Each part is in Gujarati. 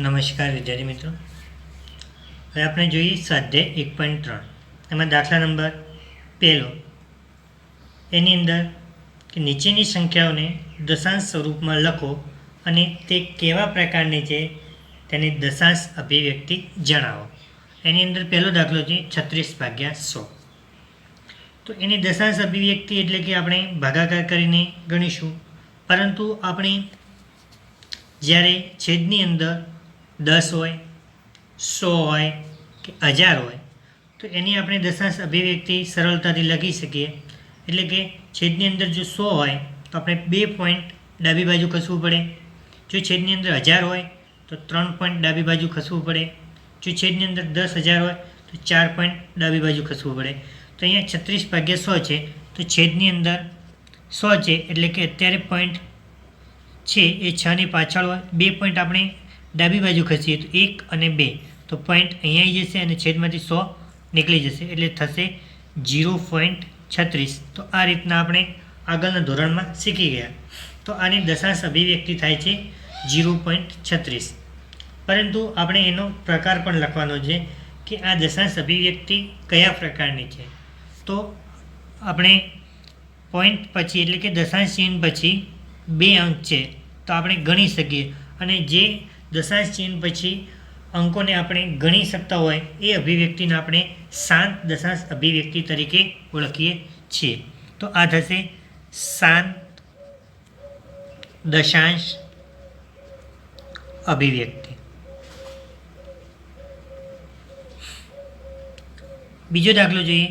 નમસ્કાર વિદ્યાર્થી મિત્રો. હવે આપણે જોઈએ સ્વાધ્યાય 1.3. એમાં દાખલા નંબર પહેલો, એની અંદર કે નીચેની સંખ્યાઓને દશાંશ સ્વરૂપમાં લખો અને તે કેવા પ્રકારની છે તેની દશાંશ અભિવ્યક્તિ જણાવો. એની અંદર પહેલો દાખલો છે 36/100. તો એની દશાંશ અભિવ્યક્તિ એટલે કે આપણે ભાગાકાર કરીને ગણીશું, પરંતુ આપણે જ્યારે છેદની અંદર 10 હોય, 100 હોય કે 1000 હોય તો એની આપણે દશાંશ અભિવ્યક્તિ સરળતાથી લખી શકીએ. એટલે કે છેદની અંદર જો 100 હોય તો આપણે 2 પોઈન્ટ ડાબી બાજુ ખસવું પડે. જો છેદની અંદર 1000 હોય તો 3 પોઈન્ટ ડાબી બાજુ ખસવું પડે. જો છેદની અંદર 10,000 હોય તો 4 પોઈન્ટ ડાબી બાજુ ખસવું પડે. તો અહીંયા 36/100 છે તો છેદની અંદર 100 છે એટલે કે અત્યારે પોઈન્ટ છે એ 6ની પાછળ હોય. 2 પોઈન્ટ આપણે ડાબી બાજુ ખસીએ તો 1 અને 2 તો પોઈન્ટ અહીંયા આવી જશે અને છેદમાંથી 100 નીકળી જશે એટલે થશે 0.36. તો આ રીતના આપણે આગળના ધોરણમાં શીખી ગયા. તો આની દશાંશ અભિવ્યક્તિ થાય છે 0.36. પરંતુ આપણે એનો પ્રકાર પણ લખવાનો છે કે આ દશાંશ અભિવ્યક્તિ કયા પ્રકારની છે. તો આપણે પોઈન્ટ પછી એટલે કે દશાંશ ચિહ્ન પછી 2 અંક છે તો આપણે ગણી શકીએ, અને જે દશાંશ ચિહ્ન પછી અંકોને આપણે ગણી શકતા હોય એ અભિવ્યક્તિને આપણે શાંત દશાંશ અભિવ્યક્તિ તરીકે ઓળખીએ છીએ. તો આ થશે શાંત દશાંશ અભિવ્યક્તિ. બીજો દાખલો જોઈએ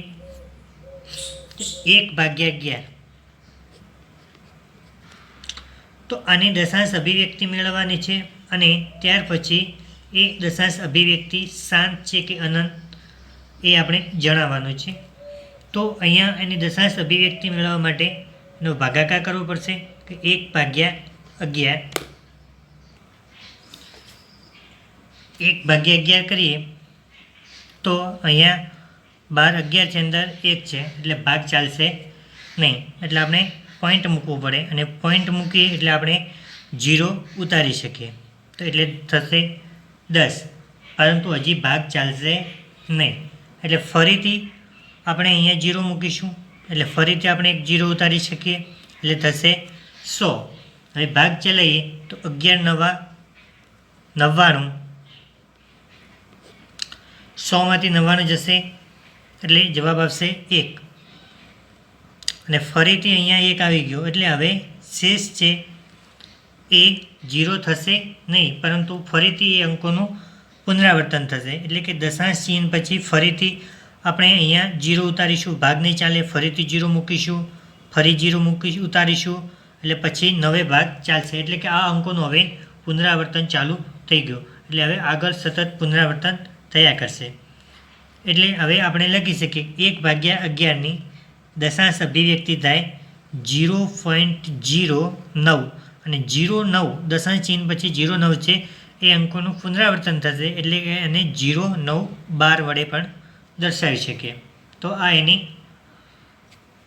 1/11. તો આની દશાંશ અભિવ્યક્તિ મેળવવાની છે અને ત્યાર પછી એ દશાંશ અભિવ્યક્તિ શાંત છે કે અનંત એ આપણે જણાવવાનું છે. તો અહીંયા એની દશાંશ અભિવ્યક્તિ મેળવવા માટે એનો ભાગાકાર કરવો પડશે કે 1/11. 1/11 કરીએ તો અહીંયા 12 11 છે અંદર 1 છે એટલે ભાગ ચાલશે નહીં, એટલે આપણે પોઈન્ટ મૂકવું પડે અને પોઈન્ટ મૂકીએ એટલે આપણે 0 ઉતારી શકીએ. તો એટલે થશે 10, પરંતુ હજી ભાગ ચાલશે નહીં એટલે ફરીથી આપણે અહીંયા 0 મૂકીશું એટલે ફરીથી આપણે એક 0 ઉતારી શકીએ એટલે થશે 100. હવે ભાગ ચલાવીએ તો 11 9 99, 100માંથી 99 જશે એટલે જવાબ આવશે 1, અને ફરીથી અહીંયા 1 આવી ગયો એટલે હવે શેષ છે એ 0 થશે નહીં, પરંતુ ફરીથી એ અંકોનું પુનરાવર્તન થશે. એટલે કે દશાંશ ચિહ્ન પછી ફરીથી આપણે અહીંયા 0 ઉતારીશું, ભાગ નહીં ચાલે, ફરીથી 0 મૂકીશું, ફરી 0 ઉતારીશું એટલે પછી 9 ભાગ ચાલશે. એટલે કે આ અંકોનું હવે પુનરાવર્તન ચાલુ થઈ ગયું એટલે હવે આગળ સતત પુનરાવર્તન થયા કરશે. એટલે હવે આપણે લખી શકીએ 1/11ની દશાંશ અભિવ્યક્તિ થાય 0.09, અને 09 દશાંશ ચિહ્ન પછી 09 છે એ અંકોનું પુનરાવર્તન થશે એટલે કે એને 0912 વડે પણ દર્શાવી શકીએ. તો આ એની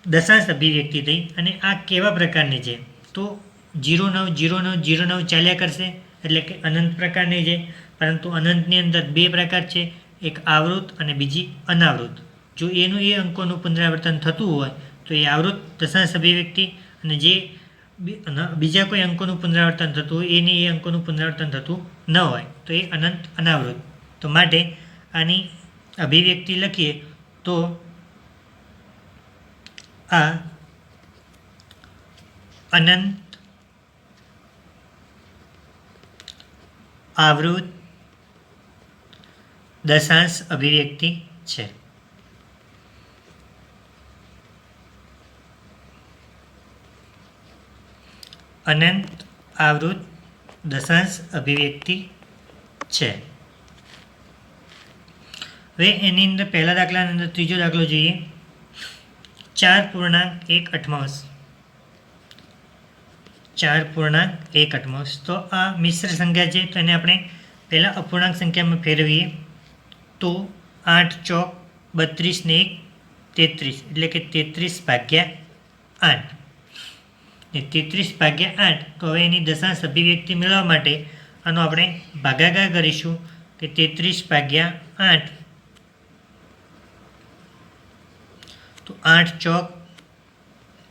દશાંશ અભિવ્યક્તિ થઈ. અને આ કેવા પ્રકારની છે તો 09 09 09 ચાલ્યા કરશે એટલે કે અનંત પ્રકારની છે, પરંતુ અનંતની અંદર 2 પ્રકાર છે, એક આવૃત અને બીજી અનાવૃત. જો એનું એ અંકોનું પુનરાવર્તન થતું હોય તો એ આવૃત દશાંશ અભિવ્યક્તિ, અને જે બીજા કોઈ અંકોનું પુનરાવર્તન થતું હોય એની એ અંકોનું પુનરાવર્તન થતું ન હોય તો એ અનંત અનાવૃત. તો માટે આની અભિવ્યક્તિ લખીએ તો આ અનંત આવૃત દશાંશ અભિવ્યક્તિ છે. અનંત આવૃત દશાંશ અભિવ્યક્તિ છે. હવે એની અંદર પહેલા દાખલાની અંદર ત્રીજો દાખલો જોઈએ 4.1/8. 4.1/8. તો આ મિશ્ર સંખ્યા છે તો એને આપણે પહેલાં અપૂર્ણાંક સંખ્યામાં ફેરવીએ તો 8 ચોક 32 ને 1 33 એટલે કે 33/8. 33/8. તો હવે એની દશાંશ અભિવ્યક્તિ મેળવવા માટે આનો આપણે ભાગાકાર કરીશું કે 33/8, તો 8 ચોક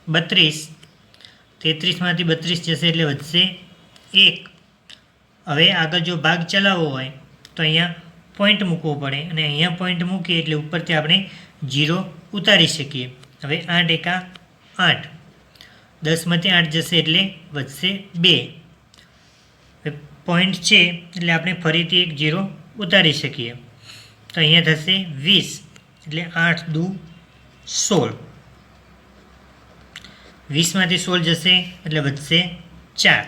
32, 33માંથી 32 જશે એટલે વધશે 1. હવે આગળ જો ભાગ ચલાવવો હોય તો અહીંયા પોઈન્ટ મૂકવો પડે, અને અહીંયા પોઈન્ટ મૂકીએ એટલે ઉપરથી આપણે 0 ઉતારી શકીએ. હવે 8 એકા 8, 10માંથી 8 જશે એટલે વધશે 2. પોઈન્ટ છે એટલે આપણે ફરીથી એક 0 ઉતારી શકીએ, તો અહીંયા થશે 20, એટલે 8 દુ 16, 20માંથી 16 જશે એટલે વધશે 4.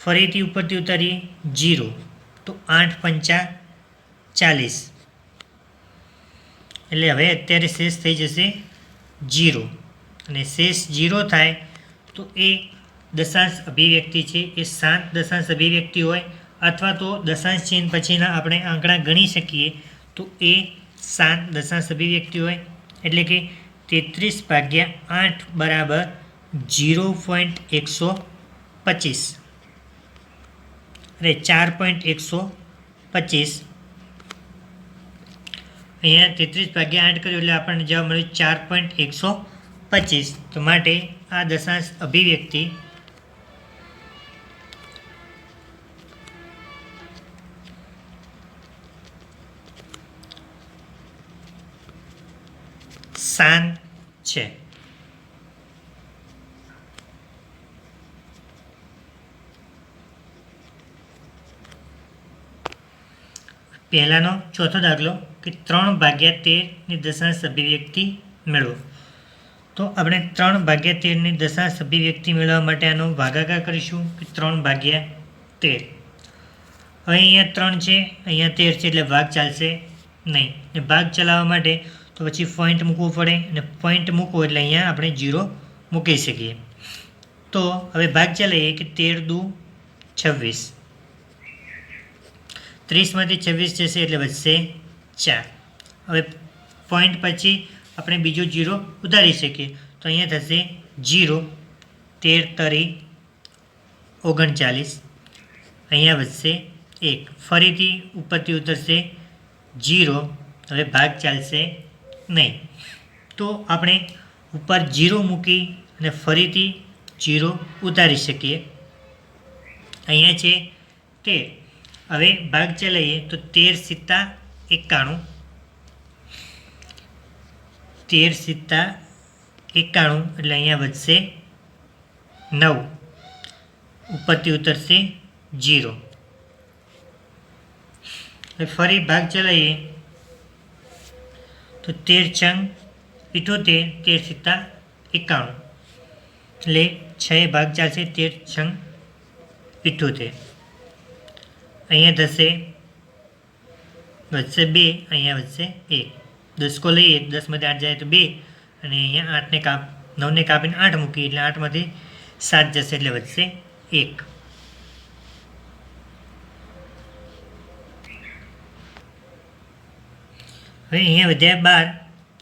ફરીથી ઉપરથી ઉતારીએ 0, તો 8 પંચા 40, એટલે હવે અત્યારે શેષ થઈ જશે 0, અને શેષ 0 થાય તો એ દશાંશ અભિવ્યક્તિ છે, એ શાંત દશાંશ અભિવ્યક્તિ હોય, અથવા તો દશાંશ ચિહ્ન પછીના આપણે આંકડા ગણી શકીએ તો એ શાંત દશાંશ અભિવ્યક્તિ હોય. એટલે કે 33/8 બરાબર 0.125, એટલે 4.125. અહીંયા 33/8 કર્યું એટલે આપણને જવાબ મળ્યો 4.125. તો માટે આ દશાંશ અભિવ્યક્તિ શાંત છે. પહેલાનો ચોથો દાખલો કે 3/13ની દશાંશ અભિવ્યક્તિ મેળવો. તો આપણે 3/13ની દશાંશ અભિવ્યક્તિ મેળવવા માટે આનો ભાગાકાર કરીશું કે 3/13. હવે અહીંયા 3 છે, અહીંયા 13 છે, એટલે ભાગ ચાલશે નહીં. ભાગ ચલાવવા માટે તો પછી પોઈન્ટ મૂકવું પડે, અને પોઈન્ટ મૂકવો એટલે અહીંયા આપણે 0 મૂકી શકીએ. તો હવે ભાગ ચલાવીએ કે 13 દુ 26, 30માંથી 26 જશે એટલે વધશે 4. હવે પોઈન્ટ પછી આપણે બીજો 0 ઉતારી શકીએ, તો અહીંયા થશે 0, 13 તરી 39, અહીંયા વધશે 1. ફરીથી ઉપરથી ઉતરશે 0, હવે ભાગ ચાલશે નહીં. તો આપણે ઉપર 0 મૂકી અને ફરીથી 0 ઉતારી શકીએ. અહીંયા છે 13, હવે ભાગ ચલાવીએ તો 13 સિત્તા 91, 13 સિત્તા 91, એટલે અહીંયા વધશે 9, ઉપરથી ઉતરશે 0. હવે ફરી ભાગ ચલાવીએ તો 13 છંગ 78, 13 સિત્તા 91, એટલે 6 ભાગ ચાલશે, 13 છંગ 78. અહીંયા થશે વધશે 2, અહીંયા વધશે 1. દસકો લઈએ, 10માંથી 8 જાય તો 2, અને અહીંયા 9ને કાપીને 8 મૂકીએ એટલે 8માંથી 7 જશે એટલે વધશે 1. હવે અહીંયા વધ્યા 12.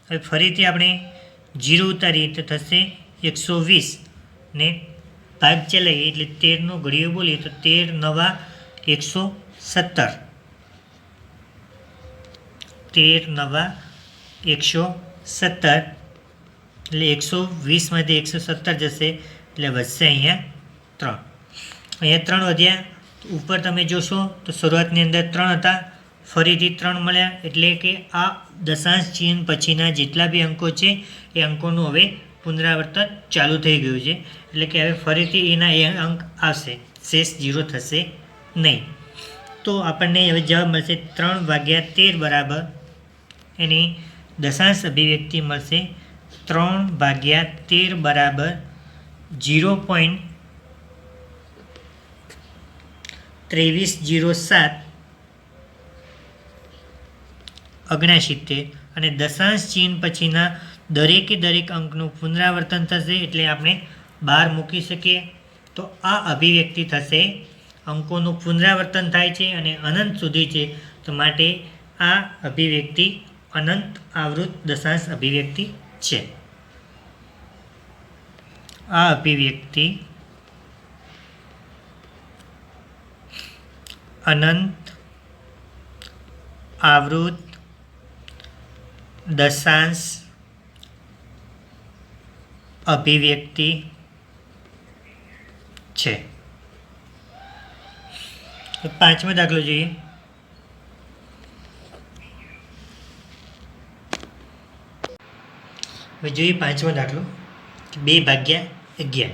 હવે ફરીથી આપણે 0 ઉતારીએ તો થશે 120, ને ભાગ ચલાવીએ એટલે 13નો ઘડીઓ બોલીએ તો 13 નવા 117, 13 નવા 117, એટલે 120માંથી 117 જશે એટલે વધશે અહીંયા 3. અહીંયા 3 વધ્યા. ઉપર તમે જોશો તો શરૂઆતની અંદર 3 હતા, ફરીથી 3 મળ્યા, એટલે કે આ દશાંશ ચિહ્ન પછીના જેટલા બી અંકો છે એ અંકોનું હવે પુનરાવર્તન ચાલુ થઈ ગયું છે. એટલે કે હવે ફરીથી એના એ અંક આવશે, શેષ 0 થશે નહીં. તો આપણને હવે જવાબ મળશે 3/13 બરાબર એની દશાંશ અભિવ્યક્તિ મળશે 3/13 બરાબર 0.2307 69, અને દશાંશ ચિહ્ન પછીના દરેકે દરેક અંકનું પુનરાવર્તન થશે એટલે આપણે 12 મૂકી શકીએ. તો આ અભિવ્યક્તિ થશે, અંકોનું પુનરાવર્તન થાય છે અને અનંત સુધી છે, તો માટે આ અભિવ્યક્તિ અનંત આવૃત દશાંશ અભિવ્યક્તિ છે. આ અભિવ્યક્તિ અનંત આવૃત દશાંશ અભિવ્યક્તિ છે. પાંચમો દાખલો જોઈએ. હવે જોઈએ પાંચમો દાખલો 2/11.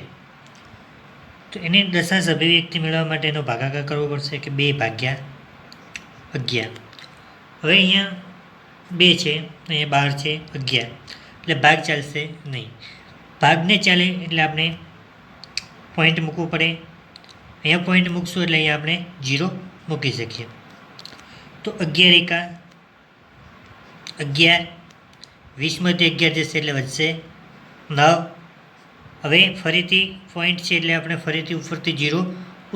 તો એની દશાંશ અભિવ્યક્તિ મેળવવા માટે એનો ભાગાકાર કરવો પડશે કે 2/11. હવે અહીંયા 2 છે, અહીંયા 12 છે, 11, એટલે ભાગ ચાલશે નહીં. ભાગને ચાલે એટલે આપણે પોઈન્ટ મૂકવું પડે. અહીંયા પોઈન્ટ મૂકશું એટલે અહીંયા આપણે 0 મૂકી શકીએ. તો 11 એકા 11, 20માંથી 11 જશે એટલે વધશે 9. હવે ફરીથી પોઈન્ટ છે એટલે આપણે ફરીથી ઉપરથી 0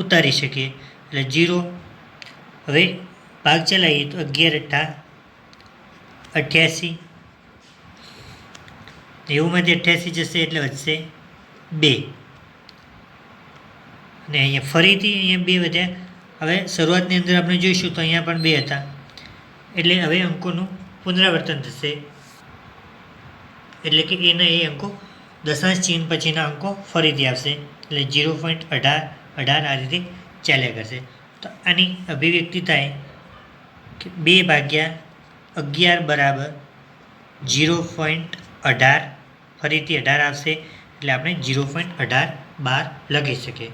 ઉતારી શકીએ એટલે 0. હવે ભાગ ચલાવીએ તો 11 × 8 88, 90માંથી 88 જશે એટલે વધશે 2. અને અહીંયા ફરીથી અહીંયા 2 વધ્યા. હવે શરૂઆતની અંદર આપણે જોઈશું તો અહીંયા પણ 2 હતા, એટલે હવે અંકોનું પુનરાવર્તન થશે. એટલે કે એના એ અંકો દશાંશ ચિહ્ન પછીના અંકો ફરીથી આવશે એટલે 0.18 આ રીતે ચાલ્યા કરશે. તો આની અભિવ્યક્તિ થાય કે 2/11 બરાબર 0.18, ફરીથી 18 આવશે એટલે આપણે 0.18 લખી શકીએ.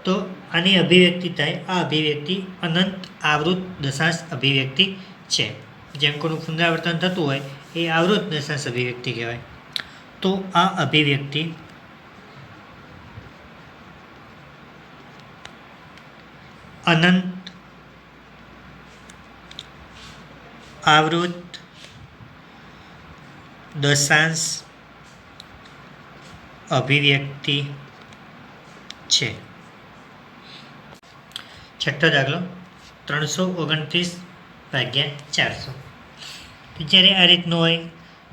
તો આની અભિવ્યક્તિ થાય, આ અભિવ્યક્તિ અનંત આવૃત દશાંશ અભિવ્યક્તિ છે. જે અંકોનું પુનરાવર્તન થતું હોય એ આવૃત દશાંશ અભિવ્યક્તિ કહેવાય. તો આ અભિવ્યક્તિ અનંત આવૃત દશાંશ અભિવ્યક્તિ છે. છઠ્ઠો દાખલો 329/400. જ્યારે આ રીતનું હોય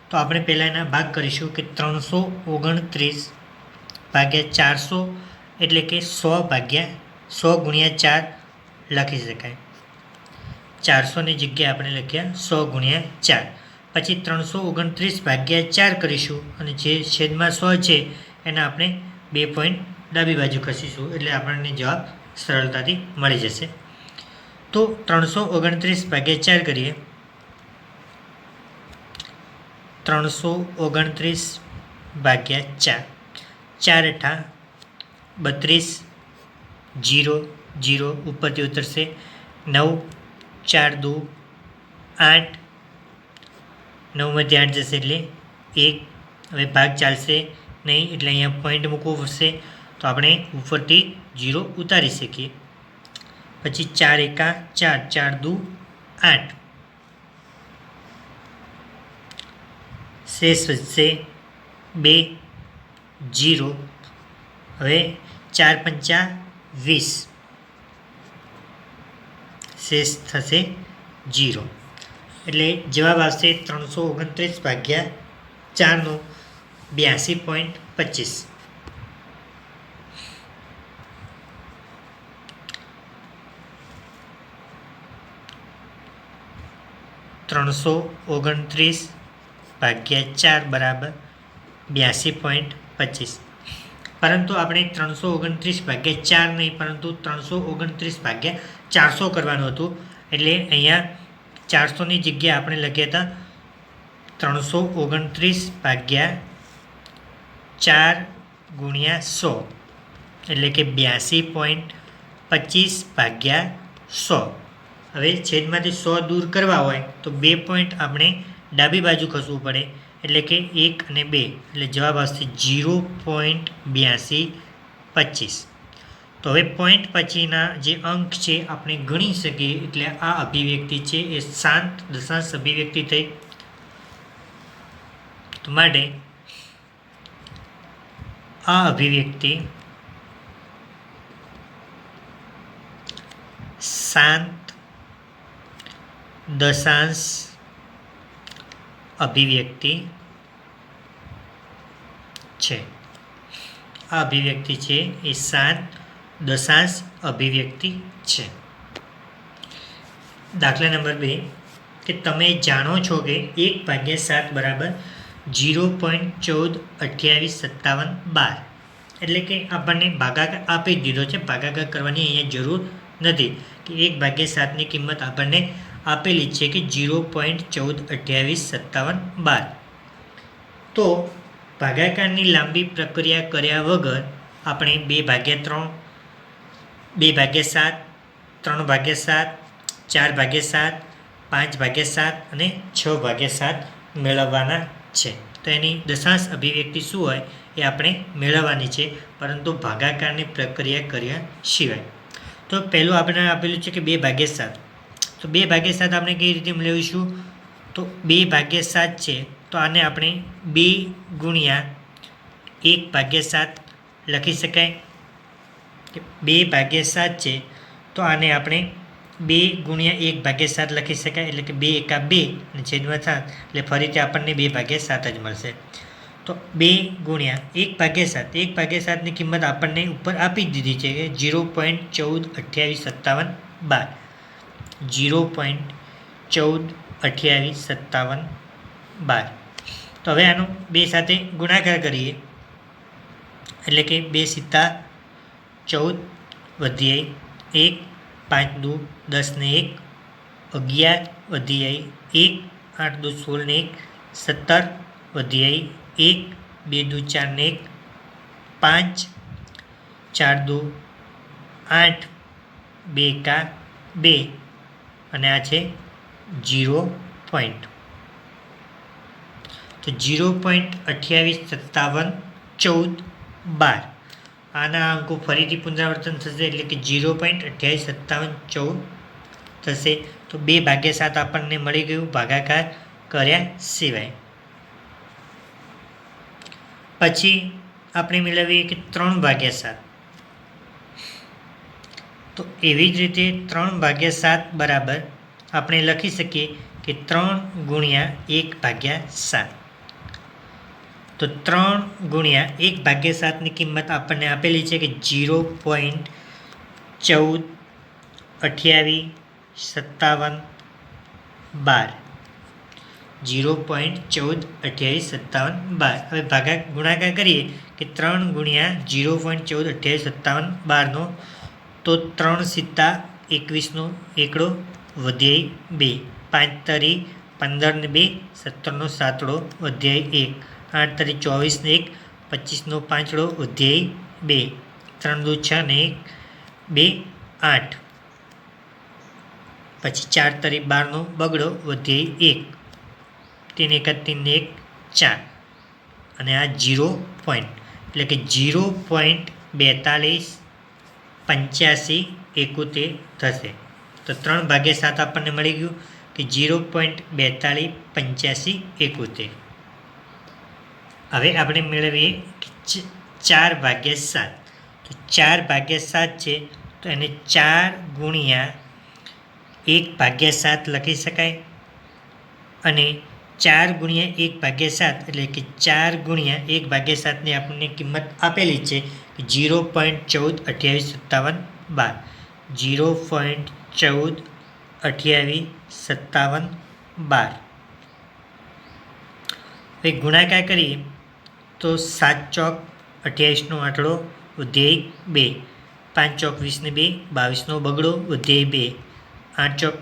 તો આપણે પહેલાં એના ભાગ કરીશું કે 329/400 એટલે કે 100/100 × 4 લખી શકાય. 400ની જગ્યાએ આપણે લખ્યા 100 × 4. પછી 329/4 કરીશું અને જે છેદમાં 100 છે એના આપણે 2 પોઈન્ટ ડાબી બાજુ ખસીશું એટલે આપણને જવાબ સરળતાથી મળી જશે. તો 329/4 કરીએ. 329/4, 4 × 32, 0 0 ઉપરથી ઉતરશે, 9 4 2 8, 9માંથી 8 જશે એટલે 1. હવે ભાગ ચાલશે નહીં એટલે અહીંયા પોઈન્ટ મૂકવો પડશે તો આપણે ઉપરથી 0 ઉતારી શકીએ. પછી 4 એકા 4, 4 2 8, શેષ વધશે 2 0. હવે 4 × 5 = 20, શેષ થશે 0. એટલે જવાબ આવશે 329/4 82.25. ત્રણસો 329/4 બરાબર 82.25. પરંતુ આપણે 329/4 નહીં પરંતુ 329/400 કરવાનું હતું. એટલે અહીંયા 400ની જગ્યાએ આપણે લખ્યા હતા 329/4 × 100 એટલે કે 82.25/100. હવે છેદમાંથી 100 દૂર કરવા હોય તો 2 પોઈન્ટ આપણે ડાબી બાજુ ખસવું પડે એટલે કે 1 અને 2 એટલે જવાબ આવશે 0.8225. તો હવે પોઈન્ટ પછીના જે અંક છે આપણે ગણી શકીએ એટલે આ અભિવ્યક્તિ છે એ શાંત દશાંશ અભિવ્યક્તિ થઈ. તો માટે આ અભિવ્યક્તિ શાંત દશાંશ અભિવ્યક્તિ છે. આ અભિવ્યક્તિ છે એ શાંત દશાંશ અભિવ્યક્તિ છે. દાખલા નંબર 2 કે તમે જાણો છો કે 1/7 બરાબર 0.14285712, એટલે કે આપણને ભાગાકાર આપી જ દીધો છે, ભાગાકાર કરવાની અહીંયા જરૂર નથી કે 1/7ની કિંમત આપણને આપેલી છે કે 0.14285712. તો ભાગાકારની લાંબી પ્રક્રિયા કર્યા વગર આપણે 2/3, 2/7, 3/7, 4/7, 5/7 અને 6/7 મેળવવાના છે. તો એની દશાંશ અભિવ્યક્તિ શું હોય એ આપણે મેળવવાની છે, પરંતુ ભાગાકારની પ્રક્રિયા કર્યા સિવાય. તો પહેલું આપણે આપેલું છે કે 2/7. તો 2/7 આપણે કઈ રીતે મેળવીશું? તો 2/7 છે તો આને આપણે 2 ગુણ્યા 1/7 લખી શકાય. 2/7 છે તો આને આપણે 2 ગુણ્યા 1/7 લખી શકાય, એટલે કે 2 એકા 2 અને છેદમાં 7, એટલે ફરીથી આપણને 2/7 જ મળશે. તો 2 ગુણ્યા 1/7, 1/7ની કિંમત આપણને ઉપર આપી જ દીધી છે કે 0.14285712, 0.14285712. તો હવે આનો 2 સાથે ગુણાકાર કરીએ, એટલે કે 2 સિત્તા 14 વધી આવી 1, 5 દુ 10 ને 1, 11 વધી આવી 1, 8 દુ 16 ને 1, 17 વધી આવી 1, 2 દુ 4 ને 1, 5, 4 દુ 8, 2 એકા 2 અને આ છે 0 પોઈન્ટ. તો 0.285714, આના અંકો ફરીથી પુનરાવર્તન થશે, એટલે કે 0.285714 થશે. તો 2/7 આપણને મળી ગયું ભાગાકાર કર્યા સિવાય. પછી આપણે મેળવીએ કે 3/7. તો એવી જ રીતે 3/7 બરાબર આપણે લખી શકીએ કે 3 ગુણ્યા 1/7. તો 3 ગુણ્યા 1/7ની કિંમત આપણને આપેલી છે કે 0.14285712, 0.14285712. હવે ગુણાકાર કરીએ કે 3 ગુણ્યા 0.14285712નો, તો 3 સિત્તા 21નો એકડો વધી 2, 5 તરી 15 ને 2, 17 નો સાતડો વધી 1, 8 તરી 24 ને 1, 25 નો પાંચડો વધી 2, 3 દુ 6 ને 1, 2, 8, પછી 4 તરી 12 નો બગડો વધી 1, 3 એકા 3 ને 1, 4 અને આ 0 પોઈન્ટ, એટલે કે 0.428571 થશે. તો 3/7 આપણને મળી ગયું કે 0.428571. હવે આપણે મેળવીએ 4/7. તો 4/7 છે તો એને 4 ગુણ્યા 1/7 લખી શકાય, અને 4 ગુણ્યા 1/7 એટલે કે 4 ગુણ્યા 1/7ની આપણને કિંમત આપેલી છે કે 0.14285712, 0.14285712. હવે ગુણાકાર કરીએ તો 7 ચોક 28નો આંકડો વધી 2, 5 ચોક 20 ને 2, 22નો બગડો વધી 2, 8 ચોક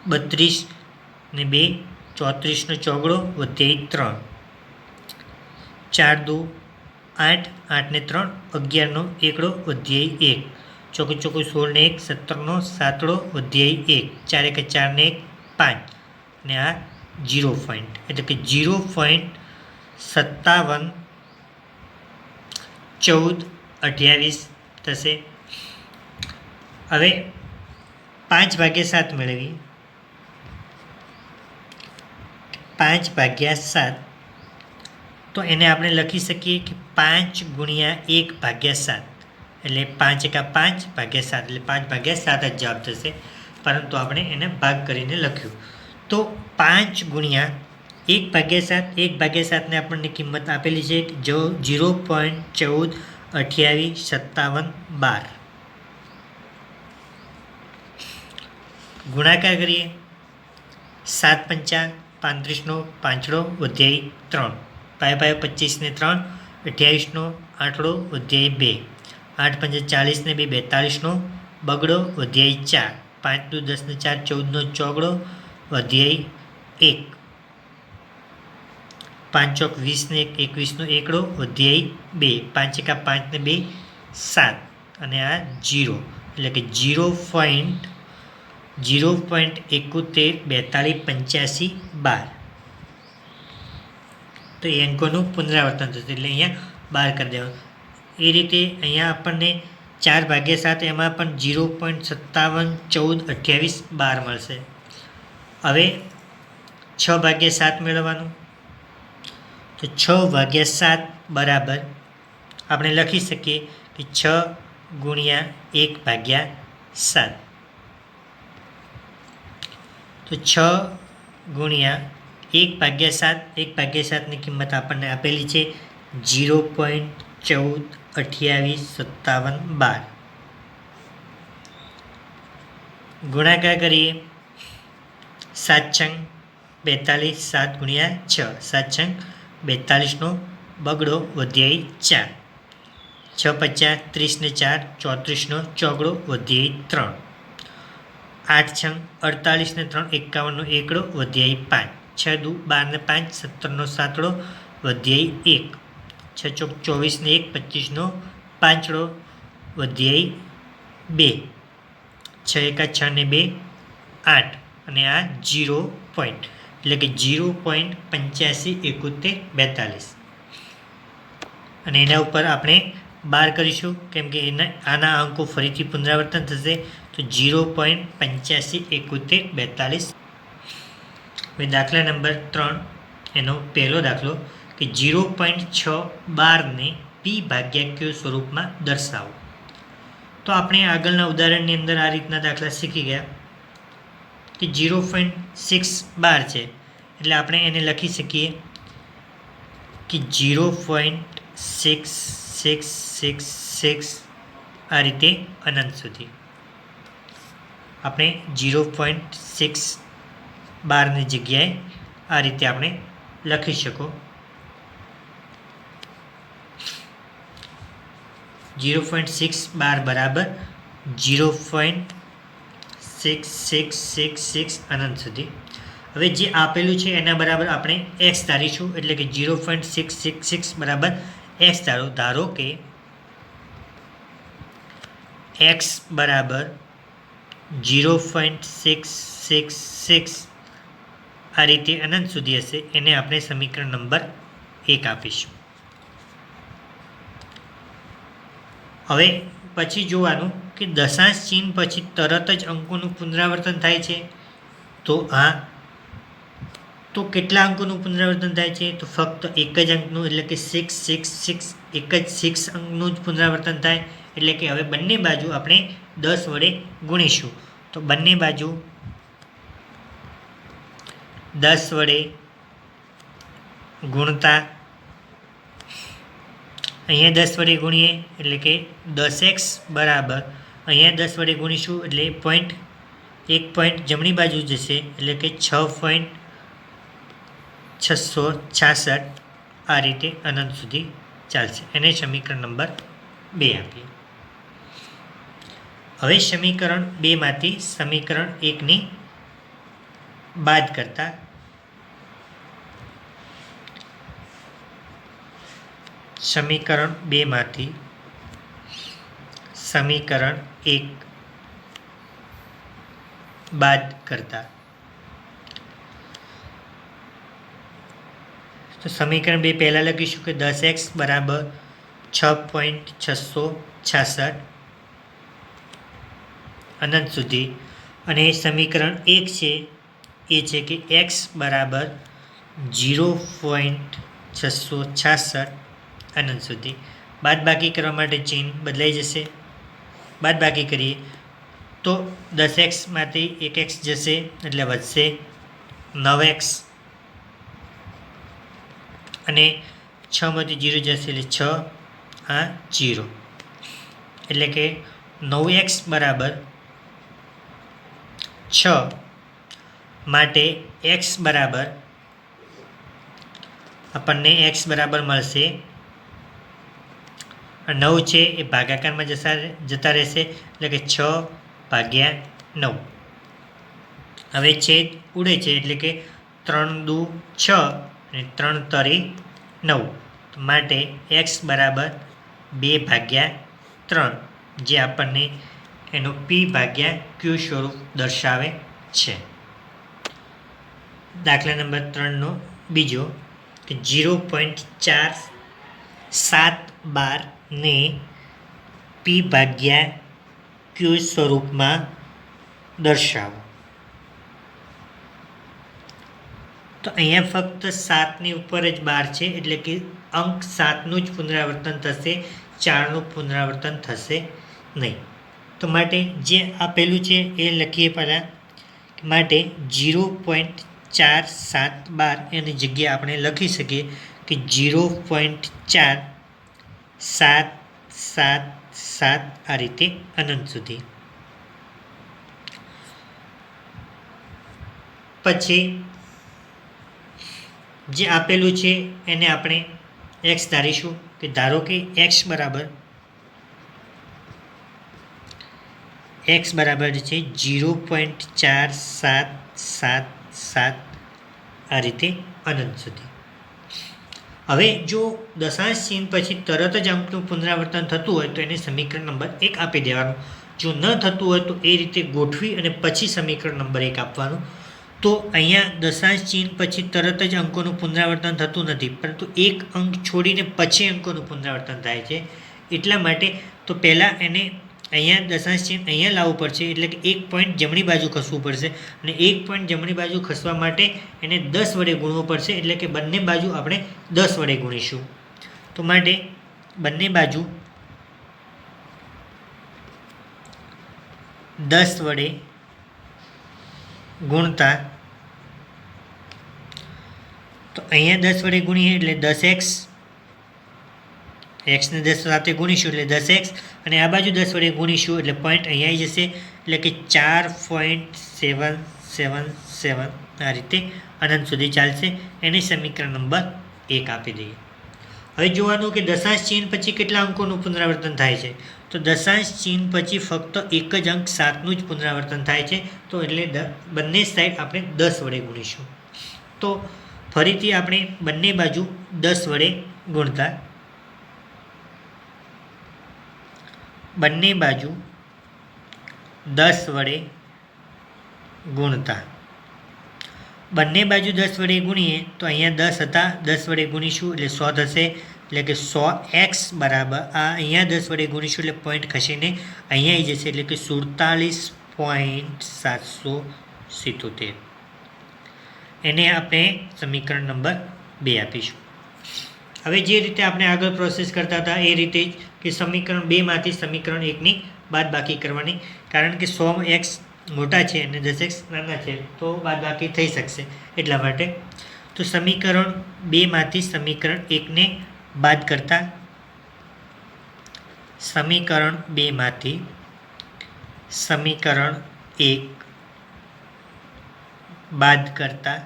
32 ને 2, 34નો ચોગડો વધી 3, 4 દુ 8, 8 ને 3, 11નો એકડો વધી 1, ચોકું ચોકું 16 ને 1, 17નો સાતડો વધી 1, 4 એકા 4 ને 1, 5 ને આ 0 પોઈન્ટ, એટલે કે 0.571428 થશે. હવે 5/7 મેળવી. 5/7 તો એને આપણે લખી શકીએ કે 5 ગુણ્યા 1/7, એટલે 5 એકા 5/7, એટલે 5/7 જ જવાબ થશે, પરંતુ આપણે એને ભાગ કરીને લખ્યું. તો 5 ગુણ્યા 1/7, 1/7ને આપણને કિંમત આપેલી છે જો 0.14285712. ગુણાકાર કરીએ. 7 પંચા 35નો પાંચડો અધ્યાય 3, 5 5 25 ને 3 28નો આઠડો અધ્યાય 2, 8 પંચા 40 ને 2 42નો બગડો અધ્યાય 4, 5 દુ 10 ને 4 14નો ચોગડો અધ્યાય 1, 5 ચોક 20 ને 1 21નો એકડો અધ્યાય 2, 5 એકા 5 ને 2 7 અને આ 0 એટલે કે 0.71 42 85 12. તો એ અંકોનું પુનરાવર્તન થશે એટલે અહીંયા 12 કરી દેવાનું. એ રીતે અહીંયા આપણને 4/7 એમાં પણ 0.571428 મળશે. હવે 6/7 મેળવવાનું. તો 6/7 બરાબર આપણે લખી શકીએ કે 6 ગુણ્યા 1/7. તો 6 ગુણ્યા 1/7, 1/7ની કિંમત આપણને આપેલી છે 0.14285712. ગુણાકાર કરીએ. 7 છંગ 42, 7 ગુણ્યા 6, 7 છંગ 42નો બગડો અધ્યાય 4, 6 પચાસ 30 ને 4 34નો ચોગડો અધ્યાય 3, 8 છંગ 48 ને 3 51નો એકડો અધ્યાય 5, 6 દુ 12 ને 5 17નો સાતડો અધ્યાય 1, 6 ચોક 24 ને 1 25નો પાંચડો અધ્યાય 2, 6 એકા 6 ને 2 8 અને આ 0 પોઈન્ટ એટલે કે 0.857142. અને એના ઉપર આપણે 12 કરીશું કેમ કે આના અંકો ફરીથી પુનરાવર્તન થશે. તો 0.857142. હવે દાખલા નંબર 3 એનો પહેલો દાખલો કે 0.612ને P/Q સ્વરૂપમાં દર્શાવો. તો આપણે આગળના ઉદાહરણની અંદર આ રીતના દાખલા શીખી ગયા કે 0.612 છે એટલે આપણે એને લખી શકીએ કે 0.6666 આ રીતે અનંત સુધી. આપણે 0.612ની જગ્યાએ આ રીતે આપણે લખી શકો. 0.612 બરાબર 0.6666 અનંત સુધી. હવે જે આપેલું છે એના બરાબર આપણે x ધારીશું એટલે કે 0.666 બરાબર x ધારો કે x બરાબર 0.666 આ રીતે અનંત સુધી હશે. એને આપણે સમીકરણ નંબર 1 આપીશું. હવે પછી જોવાનું કે દશાંશ ચિહ્ન પછી તરત જ અંકોનું પુનરાવર્તન થાય છે. તો કેટલા અંકોનું પુનરાવર્તન થાય છે? તો ફક્ત એક જ અંકનું એટલે કે 666 એક જ 6 અંકનું જ પુનરાવર્તન થાય. એટલે કે હવે બંને બાજુ આપણે 10 વડે ગુણીશું. તો બંને બાજુ 10 વડે ગુણતા અહીંયા 10 વડે ગુણીએ એટલે કે 10x બરાબર અહીંયા 10 વડે ગુણીશું એટલે એક પોઈન્ટ જમણી બાજુ જશે એટલે કે 6.666 આ રીતે અનંત સુધી ચાલશે. એને સમીકરણ નંબર 2 આપીએ. હવે સમીકરણ 2માંથી સમીકરણ 1ની બાદ કરતા સમીકરણ 2માંથી સમીકરણ 1 બાદ કરતા તો સમીકરણ 2 પહેલાં લખીશું કે 10x બરાબર 6.666 અનંત સુધી. અને સમીકરણ 1 છે એ છે કે x બરાબર 0.666 અનંત સુધી. બાદબાકી કરવા માટે ચિહ્ન બદલાઈ જશે. બાદબાકી કરીએ તો 10xમાંથી 1x જશે એટલે વધશે 9x અને 6માંથી 0 જશે એટલે 6 આ 0 એટલે કે 9x બરાબર 6 માટે x બરાબર આપણને x બરાબર મળશે 9 છે એ ભાગાકારમાં જતા રહેશે એટલે કે 6/9. હવે છેદ ઉડે છે એટલે કે 3 દુ 6 અને 3 તરી 9 માટે x બરાબર 2/3 જે આપણને એનું p/q સ્વરૂપ દર્શાવે છે. દાખલા નંબર 3નો બીજો કે 0.472 ને p/q સ્વરૂપમાં દર્શાવો. તો અહીંયા ફક્ત 7ની ઉપર જ 12 છે એટલે કે અંક 7નું જ પુનરાવર્તન થશે, 4નું પુનરાવર્તન થશે નહીં. તો માટે જે આપેલું છે એ લખીએ પહેલાં. માટે 0.472 એની જગ્યાએ આપણે લખી શકીએ કે 0.4777 આ રીતે અનંત સુધી. પછી જે આપેલું છે એને આપણે x ધારીશું કે ધારો કે x બરાબર છે 0.4777 આ રીતે અનંત સુધી. હવે જો દશાંશ ચિહ્ન પછી તરત જ અંકનું પુનરાવર્તન થતું હોય તો એને સમીકરણ નંબર 1 આપી દેવાનું. જો ન થતું હોય તો એ રીતે ગોઠવી અને પછી સમીકરણ નંબર 1 આપવાનું. તો અહીંયા દશાંશ ચિહ્ન પછી તરત જ અંકોનું પુનરાવર્તન થતું નથી, પરંતુ એક અંક છોડીને પછી અંકોનું પુનરાવર્તન થાય છે. એટલા માટે તો પહેલાં એને અહીંયા દશાંશ ચિહ્ન અહીંયા લાવવું પડશે, એટલે કે 1 પોઈન્ટ જમણી બાજુ ખસવું પડશે અને 1 પોઈન્ટ જમણી બાજુ ખસવા માટે એને 10 વડે ગુણવું પડશે, એટલે કે બંને બાજુ આપણે 10 વડે ગુણીશું. તો માટે બંને બાજુ 10 વડે ગુણતા તો અહીંયા 10 વડે ગુણીએ એટલે 10x, x ને 10 સાથે ગુણીશું એટલે 10x અને આ બાજુ 10 વડે ગુણીશું એટલે પોઈન્ટ અહીંયા આવી જશે, એટલે કે 4.777 આ રીતે અનંત સુધી ચાલશે. એને સમીકરણ નંબર 1 આપી દઈએ. હવે જોવાનું કે દશાંશ ચિહ્ન પછી કેટલા અંકોનું પુનરાવર્તન થાય છે. તો દશાંશ ચિહ્ન પછી ફક્ત એક જ અંક 7નું જ પુનરાવર્તન થાય છે. તો એટલે બંને સાઈડ આપણે 10 વડે ગુણીશું. તો ફરીથી આપણે બંને બાજુ 10 વડે ગુણતા બંને બાજુ 10 વડે બંને બાજુ 10 વડે ગુણીએ તો અહીંયા 10 હતા, 10 વડે ગુણીશું એટલે 100 થશે, એટલે કે 100x બરાબર આ અહીંયા 10 વડે ગુણીશું એટલે પોઈન્ટ ખસીને અહીંયા આવી જશે, એટલે કે 47.777. એને આપણે સમીકરણ નંબર 2 આપીશું. હવે જે રીતે આપણે આગળ પ્રોસેસ કરતા હતા એ રીતે જ કે સમીકરણ 2માંથી સમીકરણ 1ની બાદબાકી કરવાની, કારણ કે 100x મોટા છે અને 10x નાના છે તો બાદબાકી થઈ શકશે એટલા માટે. તો સમીકરણ 2માંથી સમીકરણ 1ને બાદ કરતા સમીકરણ 2માંથી સમીકરણ 1 બાદ કરતા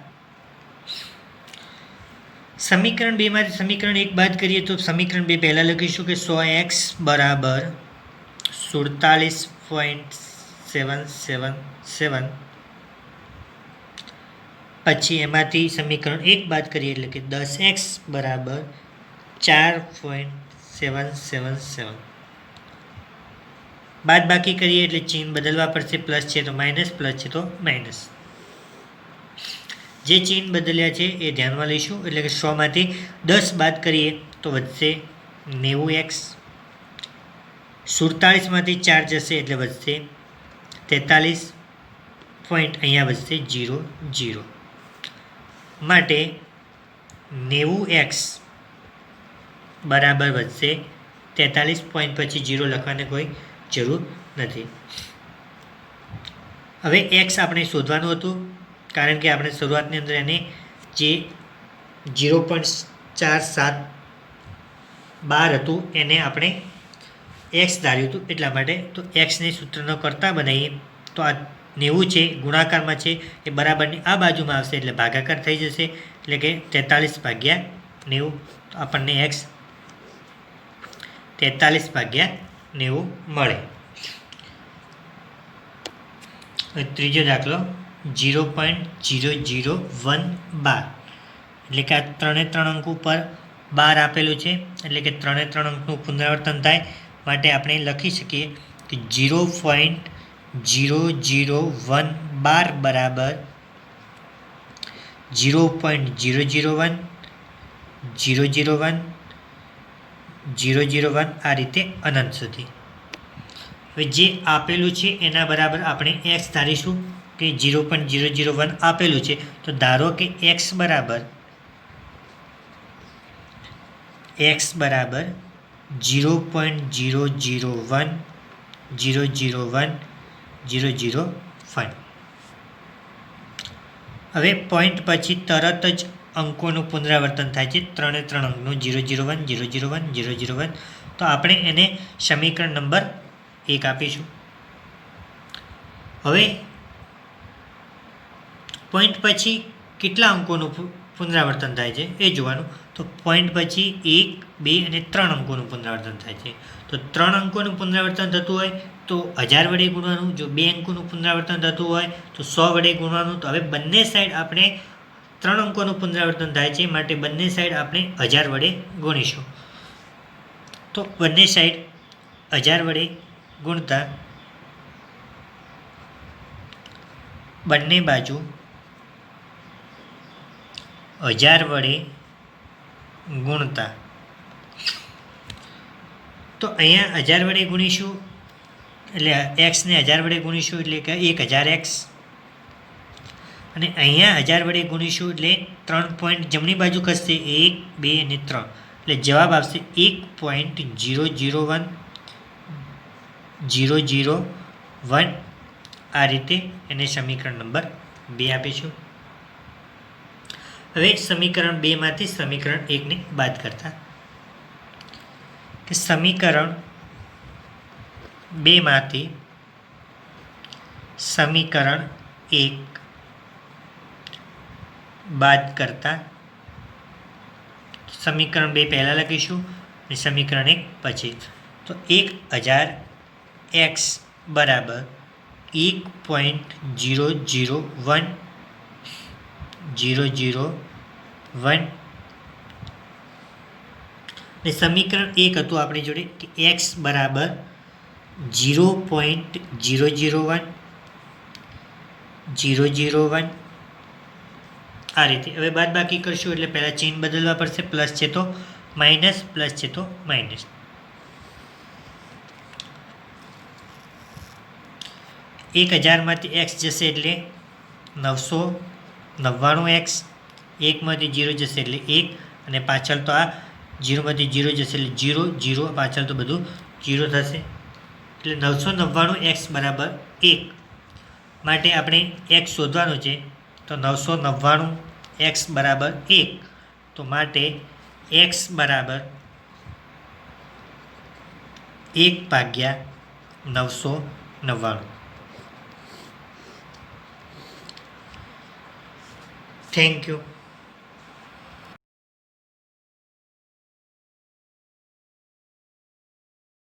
સમીકરણ 2માંથી સમીકરણ 1 બાદ કરીએ તો સમીકરણ 2 પહેલાં લખીશું કે 100x બરાબર 47.777. પછી એમાંથી સમીકરણ 1 બાદ કરીએ એટલે કે 10x બરાબર 4.777. બાદ બાકી કરીએ એટલે ચિહ્ન બદલવા પડશે, પ્લસ છે તો માઇનસ, પ્લસ છે તો માઇનસ. જે ચિહ્ન બદલ્યા છે એ ધ્યાનમાં લઈશું, એટલે કે 100માંથી 10 બાદ કરીએ તો વધશે 90x, 47માંથી 4 જશે એટલે વધશે 43 પોઈન્ટ, અહીંયા વધશે 0 માટે 90x બરાબર વધશે 43 પોઈન્ટ, પછી 0 લખવાની કોઈ જરૂર નથી. હવે x આપણે શોધવાનું હતું, કારણ કે આપણે શરૂઆતની અંદર એને જે 0.4712 હતું એને આપણે x ધાર્યું હતું એટલા માટે. તો xને સૂત્ર ન કરતા બનાવીએ તો આ 90 છે ગુણાકારમાં છે એ બરાબરની આ બાજુમાં આવશે એટલે ભાગાકાર થઈ જશે, એટલે કે 43/90. તો આપણને એક્સ 43/90 મળે. ત્રીજો દાખલો 0.001 એટલે કે આ 3 અંક ઉપર 12 આપેલું છે, એટલે કે 3 અંકનું પુનરાવર્તન થાય માટે આપણે લખી શકીએ કે 0.001 બરાબર 0.001 001 001 આ રીતે અનંત સુધી. હવે જે આપેલું છે એના બરાબર આપણે એક્સ ધારીશું કે 0.001 આપેલું છે, તો ધારો કે એક્સ બરાબર 0.001 001 001. હવે પોઈન્ટ પછી તરત જ અંકોનું પુનરાવર્તન થાય છે, 3 અંકનું 001 001 001. તો આપણે એને સમીકરણ નંબર 1 આપીશું. હવે પોઈન્ટ પછી કેટલા અંકોનું પુનરાવર્તન થાય છે એ જોવાનું. તો પોઈન્ટ પછી 1 2 અને 3 અંકોનું પુનરાવર્તન થાય છે. તો 3 અંકોનું પુનરાવર્તન થતું હોય તો 1000 વડે ગુણવાનું, જો 2 અંકોનું પુનરાવર્તન થતું હોય તો 100 વડે ગુણવાનું. તો હવે બંને સાઈડ આપણે 3 અંકોનું પુનરાવર્તન થાય છે માટે બંને સાઈડ આપણે 1000 વડે ગુણીશું. તો બંને સાઈડ 1000 વડે ગુણતા બંને બાજુ 1000 વડે ગુણતા, તો અહીંયા 1000 વડે ગુણીશું એટલે એક્સને 1000 વડે ગુણીશું એટલે કે 1000x, અને અહીંયા 1000 વડે ગુણીશું એટલે 3 પોઈન્ટ જમણી બાજુ ખસશે 1 2 અને 3 એટલે જવાબ આવશે 1.001 001. આ રીતે એને સમીકરણ નંબર 2 આપીશું. હવે સમીકરણ 2 માંથી સમીકરણ 1 ને બાદ કરતા કે સમીકરણ 2 માંથી સમીકરણ 1 બાદ કરતા સમીકરણ 2 પહેલાં લખીશું અને સમીકરણ 1 પછી. તો 1000x બરાબર 1.001 001. ને સમીકરણ 1 હતું આપણી જોડે કે x બરાબર 0.001 001 આ રીતે. હવે બાદબાકી કરશું એટલે પહેલાં ચિહ્ન બદલવા પડશે, પ્લસ છે તો માઇનસ, પ્લસ છે તો માઇનસ. 1000માંથી x જશે એટલે 999x, 1માંથી 0 જશે એટલે 1, અને પાછળ તો આ 0માંથી 0 જશે એટલે 0 0, પાછળ તો બધું 0 થશે એટલે 999x બરાબર 1. માટે આપણે x શોધવાનું છે, તો 999x બરાબર 1. તો માટે x બરાબર 1/999. Thank you.